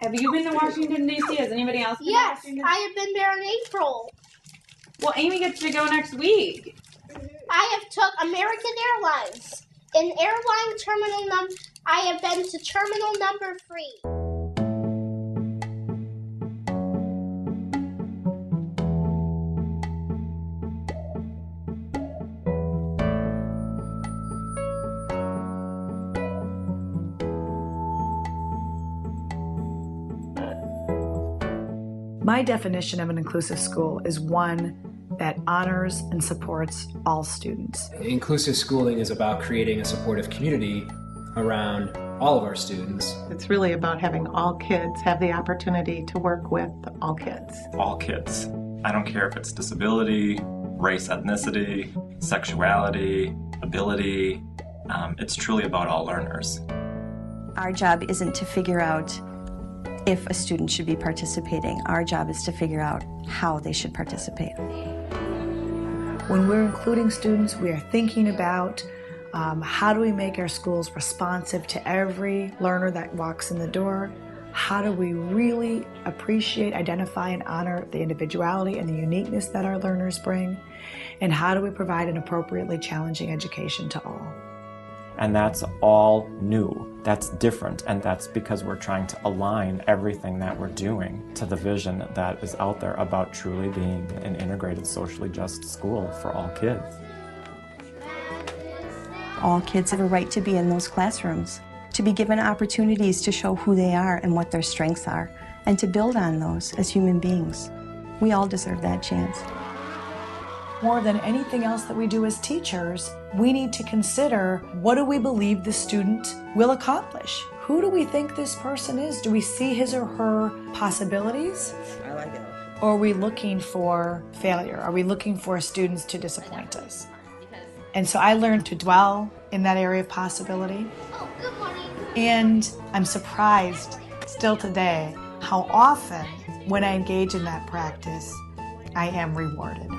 Have you been to Washington, D.C.? Has anybody else been to Washington? Yes, I have been there in April. Well, Amy gets to go next week. I have took American Airlines. In airline terminal I have been to terminal number 3. My definition of an inclusive school is one that honors and supports all students. Inclusive schooling is about creating a supportive community around all of our students. It's really about having all kids have the opportunity to work with all kids. All kids. I don't care if it's disability, race, ethnicity, sexuality, ability. It's truly about all learners. Our job isn't to figure out if a student should be participating. Our job is to figure out how they should participate. When we're including students, we are thinking about how do we make our schools responsive to every learner that walks in the door? How do we really appreciate, identify, and honor the individuality and the uniqueness that our learners bring? And how do we provide an appropriately challenging education to all? And that's all new. That's different, and that's because we're trying to align everything that we're doing to the vision that is out there about truly being an integrated, socially just school for all kids. All kids have a right to be in those classrooms, to be given opportunities to show who they are and what their strengths are, and to build on those as human beings. We all deserve that chance. More than anything else that we do as teachers, we need to consider, what do we believe the student will accomplish? Who do we think this person is? Do we see his or her possibilities? I like it. Or are we looking for failure? Are we looking for students to disappoint us? And so I learned to dwell in that area of possibility. Oh, good morning. And I'm surprised still today how often when I engage in that practice, I am rewarded.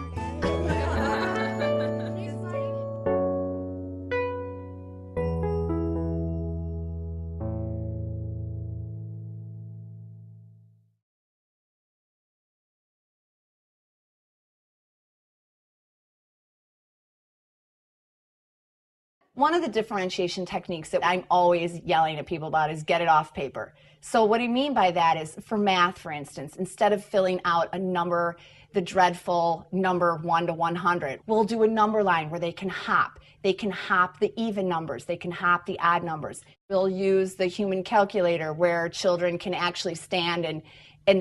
One of the differentiation techniques that I'm always yelling at people about is get it off paper. So what I mean by that is, for math, for instance, instead of filling out a number, the dreadful number 1 to 100, we'll do a number line where they can hop. They can hop the even numbers. They can hop the odd numbers. We'll use the human calculator where children can actually stand and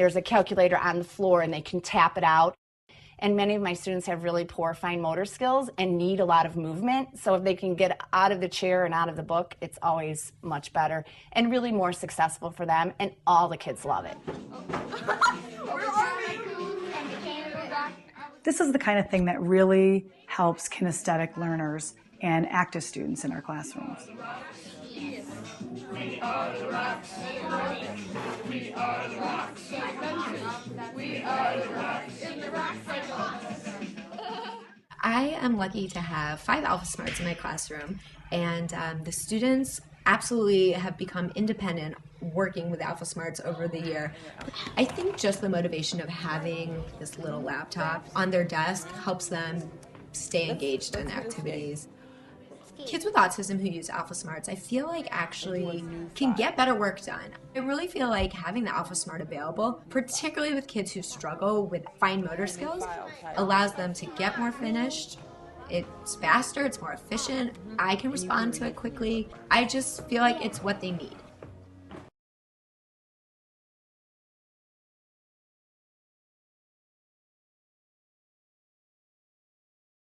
there's a calculator on the floor and they can tap it out. And many of my students have really poor fine motor skills and need a lot of movement. So if they can get out of the chair and out of the book, it's always much better and really more successful for them. And all the kids love it. This is the kind of thing that really helps kinesthetic learners and active students in our classrooms. We are the rocks. We are the rocks. We are the rocks in the rock cycle. I am lucky to have 5 Alpha Smarts in my classroom, and the students absolutely have become independent working with Alpha Smarts over the year. I think just the motivation of having this little laptop on their desk helps them stay engaged in activities. Kids with autism who use Alpha Smarts, I feel like actually can get better work done. I really feel like having the Alpha Smart available, particularly with kids who struggle with fine motor skills, allows them to get more finished. It's faster, it's more efficient, I can respond to it quickly. I just feel like it's what they need.